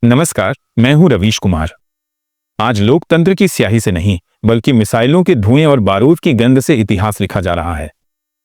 नमस्कार, मैं हूं रवीश कुमार। आज लोकतंत्र की स्याही से नहीं बल्कि मिसाइलों के धुएं और बारूद की गंध से इतिहास लिखा जा रहा है।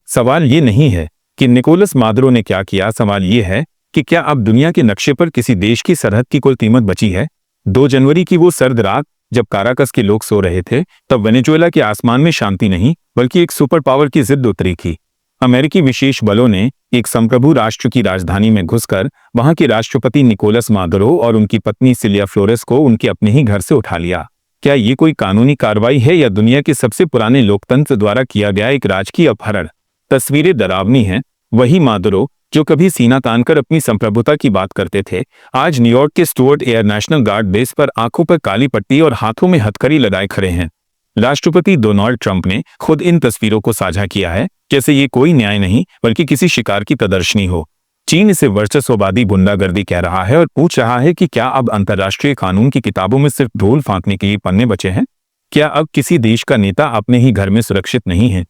सवाल ये नहीं है कि निकोलस मादुरो ने क्या किया, सवाल ये है कि क्या अब दुनिया के नक्शे पर किसी देश की सरहद की कोई कीमत बची है। 2 जनवरी की वो सर्द रात जब काराकस के लोग सो रहे थे, तब वेनेजुएला के आसमान में शांति नहीं बल्कि एक सुपर पावर की जिद उतरी थी। अमेरिकी विशेष बलों ने एक संप्रभु राष्ट्र की राजधानी में घुसकर वहां के राष्ट्रपति निकोलस मादुरो और उनकी पत्नी सिलिया फ्लोरेस को उनके अपने ही घर से उठा लिया। क्या ये कोई कानूनी कार्रवाई है या दुनिया के सबसे पुराने लोकतंत्र द्वारा किया गया एक राजकीय अपहरण? तस्वीरें डरावनी हैं। वही मादुरो जो कभी सीना तानकर अपनी संप्रभुता की बात करते थे, आज न्यूयॉर्क के Stuart air national guard base पर आंखों पर काली पट्टी और हाथों में हथकड़ी लगाए खड़े हैं। राष्ट्रपति डोनाल्ड ट्रंप ने खुद इन तस्वीरों को साझा किया है, जैसे ये कोई न्याय नहीं बल्कि किसी शिकार की प्रदर्शनी हो। चीन इसे वर्चस्ववादी गुंडागर्दी कह रहा है और पूछ रहा है कि क्या अब अंतर्राष्ट्रीय कानून की किताबों में सिर्फ ढोल फांकने के लिए पन्ने बचे हैं? क्या अब किसी देश का नेता अपने ही घर में सुरक्षित नहीं है?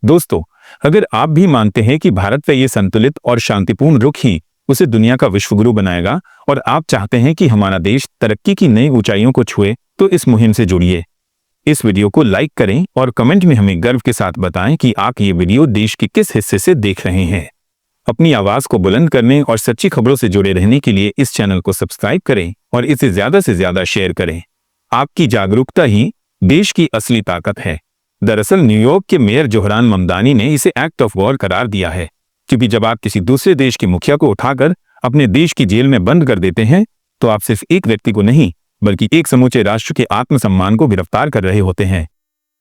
दोस्तों, अगर आप भी मानते हैं कि भारत का ये संतुलित और शांतिपूर्ण रुख ही उसे दुनिया का विश्वगुरु बनाएगा और आप चाहते हैं कि हमारा देश तरक्की की नई ऊंचाइयों को छुए, तो इस मुहिम से जुड़िए। इस वीडियो को लाइक करें और कमेंट में हमें गर्व के साथ बताएं कि आप ये वीडियो देश के किस हिस्से से देख रहे हैं। अपनी आवाज को बुलंद करने और सच्ची खबरों से जुड़े रहने के लिए इस चैनल को सब्सक्राइब करें और इसे ज्यादा से ज्यादा शेयर करें। आपकी जागरूकता ही देश की असली ताकत है। दरअसल न्यूयॉर्क के मेयर जोहरान ममदानी ने इसे एक्ट ऑफ वॉर करार दिया है, क्योंकि जब आप किसी दूसरे देश के मुखिया को उठाकर अपने देश की जेल में बंद कर देते हैं, तो आप सिर्फ एक व्यक्ति को नहीं बल्कि एक समूचे राष्ट्र के आत्मसम्मान को गिरफ्तार कर रहे होते हैं।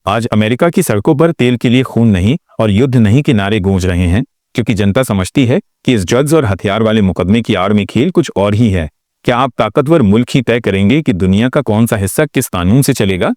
आज अमेरिका की सड़कों पर तेल के लिए खून नहीं और युद्ध नहीं के नारे गूंज रहे हैं, क्योंकि जनता समझती है कि इस ड्रग्स और हथियार वाले मुकदमे की आड़ में खेल कुछ और ही है। क्या आप ताकतवर मुल्क ही तय करेंगे कि दुनिया का कौन सा हिस्सा किस कानून से चलेगा?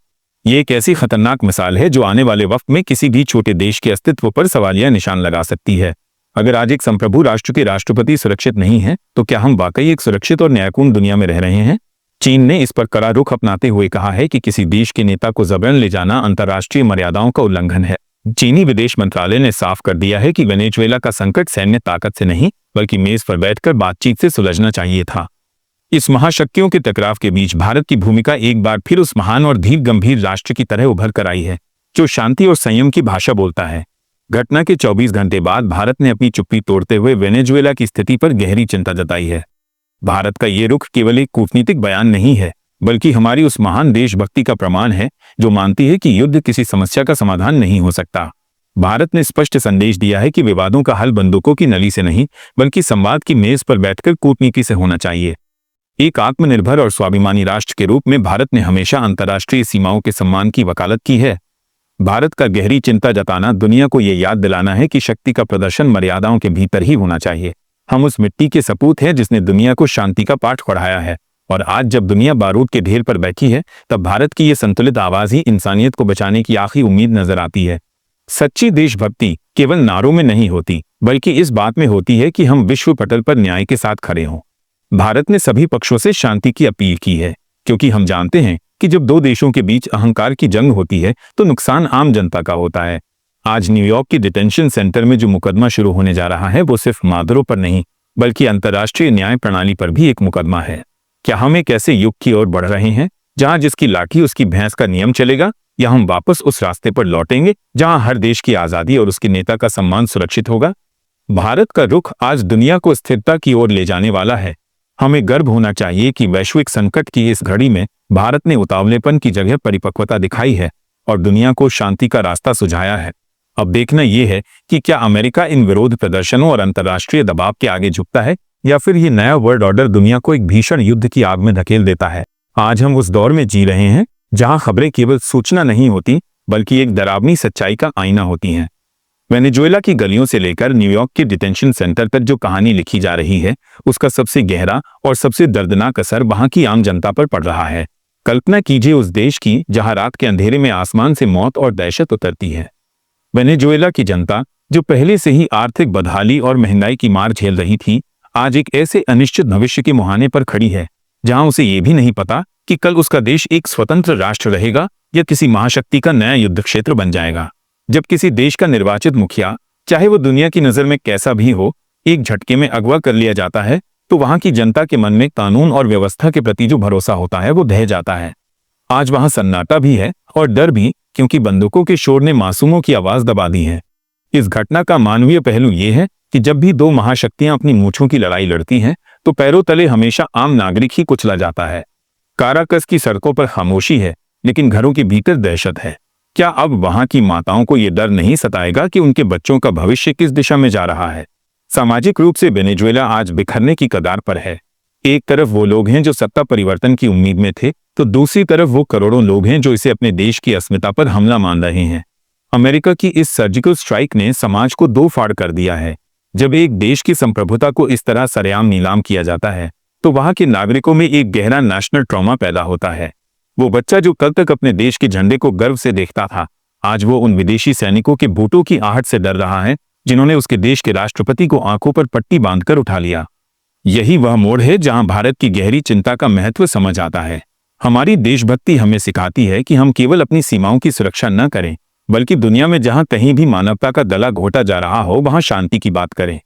ये एक ऐसी खतरनाक मिसाल है जो आने वाले वक्त में किसी भी छोटे देश के अस्तित्व पर सवालिया निशान लगा सकती है। अगर आज एक संप्रभु राष्ट्र के राष्ट्रपति सुरक्षित नहीं है, तो क्या हम वाकई एक सुरक्षित और न्यायपूर्ण दुनिया में रह रहे हैं? चीन ने इस पर कड़ा रुख अपनाते हुए कहा है कि किसी देश के नेता को जबरन ले जाना अंतर्राष्ट्रीय मर्यादाओं का उल्लंघन है। चीनी विदेश मंत्रालय ने साफ कर दिया है कि वेनेजुएला का संकट सैन्य ताकत से नहीं बल्कि मेज पर बैठकर बातचीत से सुलझना चाहिए था। इस महाशक्तियों के टकराव के बीच भारत की भूमिका एक बार फिर उस महान और धीर गंभीर राष्ट्र की तरह उभर कर आई है, जो शांति और संयम की भाषा बोलता है। घटना के 24 घंटे बाद भारत ने अपनी चुप्पी तोड़ते हुए वेनेजुएला की स्थिति पर गहरी चिंता जताई है। भारत का ये रुख केवल एक कूटनीतिक बयान नहीं है, बल्कि हमारी उस महान देशभक्ति का प्रमाण है जो मानती है कि युद्ध किसी समस्या का समाधान नहीं हो सकता। भारत ने स्पष्ट संदेश दिया है कि विवादों का हल बंदूकों की नली से नहीं बल्कि संवाद की मेज पर बैठकर कूटनीति से होना चाहिए। एक आत्मनिर्भर और स्वाभिमानी राष्ट्र के रूप में भारत ने हमेशा अंतर्राष्ट्रीय सीमाओं के सम्मान की वकालत की है। भारत का गहरी चिंता जताना दुनिया को यह याद दिलाना है कि शक्ति का प्रदर्शन मर्यादाओं के भीतर ही होना चाहिए। हम उस मिट्टी के सपूत हैं जिसने दुनिया को शांति का पाठ पढ़ाया है, और आज जब दुनिया बारूद के ढेर पर बैठी है, तब भारत की यह संतुलित आवाज ही इंसानियत को बचाने की आखिरी उम्मीद नजर आती है। सच्ची देशभक्ति केवल नारों में नहीं होती, बल्कि इस बात में होती है कि हम विश्व पटल पर न्याय के साथ खड़े हों। भारत ने सभी पक्षों से शांति की अपील की है, क्योंकि हम जानते हैं कि जब 2 देशों के बीच अहंकार की जंग होती है तो नुकसान आम जनता का होता है। आज न्यूयॉर्क के डिटेंशन सेंटर में जो मुकदमा शुरू होने जा रहा है, वो सिर्फ मादुरो पर नहीं बल्कि अंतर्राष्ट्रीय न्याय प्रणाली पर भी एक मुकदमा है। क्या हम एक ऐसे युग की ओर बढ़ रहे हैं जहां जिसकी लाठी उसकी भैंस का नियम चलेगा, या हम वापस उस रास्ते पर लौटेंगे जहां हर देश की आजादी और उसके नेता का सम्मान सुरक्षित होगा? भारत का रुख आज दुनिया को स्थिरता की ओर ले जाने वाला है। हमें गर्व होना चाहिए कि वैश्विक संकट की इस घड़ी में भारत ने उतावलेपन की जगह परिपक्वता दिखाई है और दुनिया को शांति का रास्ता सुझाया है। अब देखना यह है कि क्या अमेरिका इन विरोध प्रदर्शनों और अंतर्राष्ट्रीय दबाव के आगे झुकता है, या फिर ये नया वर्ल्ड ऑर्डर दुनिया को एक भीषण युद्ध की आग में धकेल देता है। आज हम उस दौर में जी रहे हैं जहां खबरें केवल सूचना नहीं होती बल्कि एक डरावनी सच्चाई का आईना होती हैं। वेनेजुएला की गलियों से लेकर न्यूयॉर्क के डिटेंशन सेंटर तक जो कहानी लिखी जा रही है, उसका सबसे गहरा और सबसे दर्दनाक असर वहां की आम जनता पर पड़ रहा है। कल्पना कीजिए उस देश की जहां रात के अंधेरे में आसमान से मौत और दहशत उतरती है। वेनेजुएला की जनता, जो पहले से ही आर्थिक बदहाली और महंगाई की मार झेल रही थी, आज एक ऐसे अनिश्चित भविष्य के मुहाने पर खड़ी है जहां उसे ये भी नहीं पता कि कल उसका देश एक स्वतंत्र राष्ट्र रहेगा या किसी महाशक्ति का नया युद्ध क्षेत्र बन जाएगा। जब किसी देश का निर्वाचित मुखिया, चाहे वो दुनिया की नजर में कैसा भी हो, एक झटके में अगवा कर लिया जाता है, तो वहां की जनता के मन में कानून और व्यवस्था के प्रति जो भरोसा होता है वो ढह जाता है। आज वहां सन्नाटा भी है और डर भी, क्योंकि बंदूकों के शोर ने मासूमों की आवाज दबा दी है। इस घटना का मानवीय पहलू ये है कि जब भी दो महाशक्तियां अपनी मूंछों की लड़ाई लड़ती हैं तो पैरों तले हमेशा आम नागरिक ही कुचला जाता है। काराकस की सड़कों पर खामोशी है, लेकिन घरों के भीतर दहशत है। क्या अब वहां की माताओं को यह डर नहीं सताएगा कि उनके बच्चों का भविष्य किस दिशा में जा रहा है? सामाजिक रूप से वेनेजुएला आज बिखरने की कगार पर है। एक तरफ वो लोग हैं जो सत्ता परिवर्तन की उम्मीद में थे, तो दूसरी तरफ वो करोड़ों लोग हैं जो इसे अपने देश की अस्मिता पर हमला मान रहे हैं। अमेरिका की इस सर्जिकल स्ट्राइक ने समाज को दो फाड़ कर दिया है। जब एक देश की संप्रभुता को इस तरह सरेआम नीलाम किया जाता है तो वहां के नागरिकों में एक गहरा नेशनल ट्रॉमा पैदा होता है। वो बच्चा जो कल तक अपने देश के झंडे को गर्व से देखता था, आज वो उन विदेशी सैनिकों के बूटों की आहट से डर रहा है जिन्होंने उसके देश के राष्ट्रपति को आंखों पर पट्टी बांधकर उठा लिया। यही वह मोड़ है जहां भारत की गहरी चिंता का महत्व समझ आता है। हमारी देशभक्ति हमें सिखाती है कि हम केवल अपनी सीमाओं की सुरक्षा न करें, बल्कि दुनिया में जहां कहीं भी मानवता का गला घोटा जा रहा हो वहां शांति की बात करें।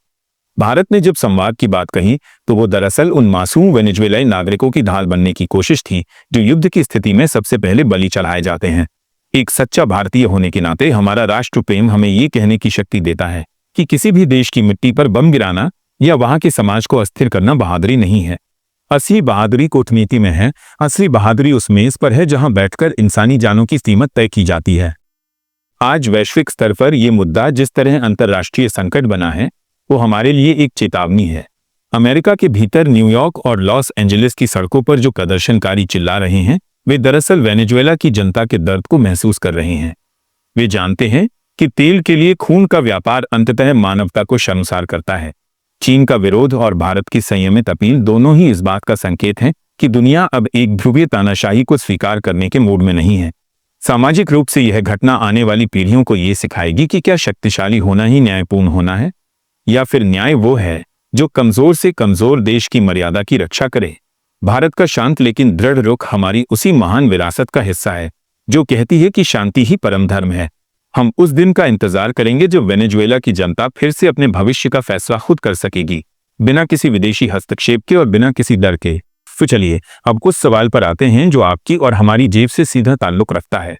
भारत ने जब संवाद की बात कही तो वो दरअसल उन मासूम वेनेजुएलाई नागरिकों की ढाल बनने की कोशिश थी जो युद्ध की स्थिति में सबसे पहले बलि चढ़ाए जाते हैं। एक सच्चा भारतीय होने के नाते हमारा राष्ट्र प्रेम हमें ये कहने की शक्ति देता है कि किसी भी देश की मिट्टी पर बम गिराना या वहां के समाज को अस्थिर करना बहादुरी नहीं है। असली बहादुरी कूटनीति में है। असली बहादुरी उस मेज पर है जहां बैठकर इंसानी जानों की कीमत तय की जाती है। आज वैश्विक स्तर पर यह मुद्दा जिस तरह अंतर्राष्ट्रीय संकट बना है वो हमारे लिए एक चेतावनी है। अमेरिका के भीतर न्यूयॉर्क और लॉस एंजलिस की सड़कों पर जो प्रदर्शनकारी चिल्ला रहे हैं वे दरअसल वेनेजुएला की जनता के दर्द को महसूस कर रहे हैं। वे जानते हैं कि तेल के लिए खून का व्यापार अंततः मानवता को शर्मसार करता है। चीन का विरोध और भारत की संयमित अपील दोनों ही इस बात का संकेत हैं कि दुनिया अब एक ध्रुवीय तानाशाही को स्वीकार करने के मूड में नहीं है। सामाजिक रूप से यह घटना आने वाली पीढ़ियों को ये सिखाएगी कि क्या शक्तिशाली होना ही न्यायपूर्ण होना है, या फिर न्याय वो है जो कमजोर से कमजोर देश की मर्यादा की रक्षा करे। भारत का शांत लेकिन दृढ़ रुख हमारी उसी महान विरासत का हिस्सा है जो कहती है कि शांति ही परम धर्म है। हम उस दिन का इंतजार करेंगे जब वेनेजुएला की जनता फिर से अपने भविष्य का फैसला खुद कर सकेगी, बिना किसी विदेशी हस्तक्षेप के और बिना किसी डर के। तो चलिए अब कुछ सवाल पर आते हैं जो आपकी और हमारी जेब से सीधा ताल्लुक रखता है।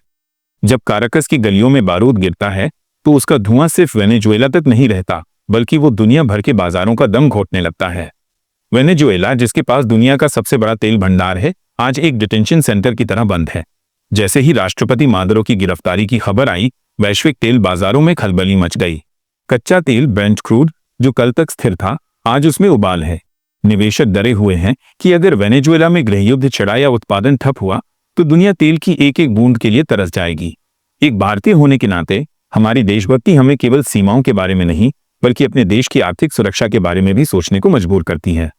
जब काराकस की गलियों में बारूद गिरता है तो उसका धुआं सिर्फ वेनेजुएला तक नहीं रहता, बल्कि वो दुनिया भर के बाजारों का दम घोटने लगता है। वेनेजुएला, जिसके पास दुनिया का सबसे बड़ा तेल भंडार है, आज एक डिटेंशन सेंटर की तरह बंद है। जैसे ही राष्ट्रपति मादुरो की गिरफ्तारी की खबर आई, वैश्विक तेल बाजारों में खलबली मच गई। कच्चा तेल ब्रेंट क्रूड जो कल तक स्थिर था, आज उसमें उबाल है। निवेशक डरे हुए हैं कि अगर वेनेजुएला में गृहयुद्ध छिड़ा या उत्पादन ठप हुआ तो दुनिया तेल की एक एक बूंद के लिए तरस जाएगी। एक भारतीय होने के नाते हमारी देशभक्ति हमें केवल सीमाओं के बारे में नहीं बल्कि अपने देश की आर्थिक सुरक्षा के बारे में भी सोचने को मजबूर करती है।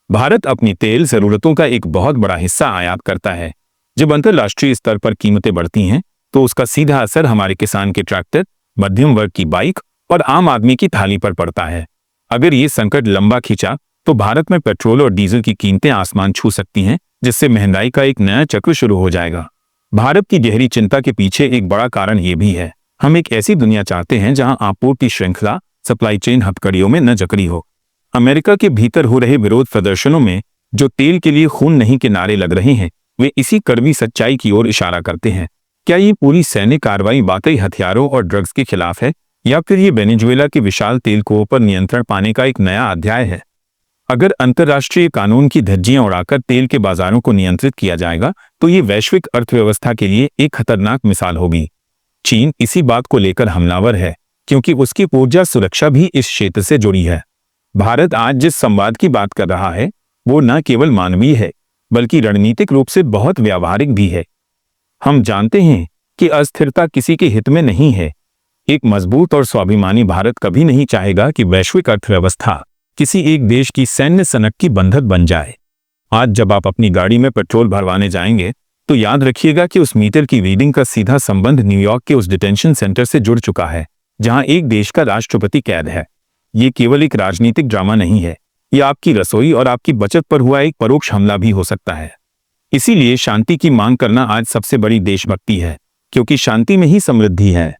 भारत अपनी तेल जरूरतों का एक बहुत बड़ा हिस्सा आयात करता है। जब अंतर्राष्ट्रीय स्तर पर कीमतें बढ़ती हैं तो उसका सीधा असर हमारे किसान के ट्रैक्टर, मध्यम वर्ग की बाइक और आम आदमी की थाली पर पड़ता है। अगर ये संकट लंबा खींचा तो भारत में पेट्रोल और डीजल की कीमतें आसमान छू सकती हैं, जिससे महंगाई का एक नया चक्र शुरू हो जाएगा। भारत की गहरी चिंता के पीछे एक बड़ा कारण ये भी है। हम एक ऐसी दुनिया चाहते हैं जहां आपूर्ति श्रृंखला, सप्लाई चेन हथकड़ियों में न जकड़ी हो। अमेरिका के भीतर हो रहे विरोध प्रदर्शनों में जो तेल के लिए खून नहीं के नारे लग रहे हैं, वे इसी कड़वी सच्चाई की ओर इशारा करते हैं। क्या ये पूरी सैन्य कार्रवाई वाकई हथियारों और ड्रग्स के खिलाफ है, या फिर ये वेनेजुएला के विशाल तेल कुओं पर नियंत्रण पाने का एक नया अध्याय है? अगर अंतर्राष्ट्रीय कानून की धज्जियां उड़ाकर तेल के बाजारों को नियंत्रित किया जाएगा तो ये वैश्विक अर्थव्यवस्था के लिए एक खतरनाक मिसाल होगी। चीन इसी बात को लेकर हमलावर है, क्योंकि उसकी ऊर्जा सुरक्षा भी इस क्षेत्र से जुड़ी है। भारत आज जिस संवाद की बात कर रहा है वो न केवल मानवीय है बल्कि रणनीतिक रूप से बहुत व्यावहारिक भी है। हम जानते हैं कि अस्थिरता किसी के हित में नहीं है। एक मजबूत और स्वाभिमानी भारत कभी नहीं चाहेगा कि वैश्विक अर्थव्यवस्था किसी एक देश की सैन्य सनक की बंधक बन जाए। आज जब आप अपनी गाड़ी में पेट्रोल भरवाने जाएंगे तो याद रखिएगा कि उस मीटर की रीडिंग का सीधा संबंध न्यूयॉर्क के उस डिटेंशन सेंटर से जुड़ चुका है जहां एक देश का राष्ट्रपति कैद है। ये केवल एक राजनीतिक ड्रामा नहीं है, ये आपकी रसोई और आपकी बचत पर हुआ एक परोक्ष हमला भी हो सकता है। इसीलिए शांति की मांग करना आज सबसे बड़ी देशभक्ति है, क्योंकि शांति में ही समृद्धि है।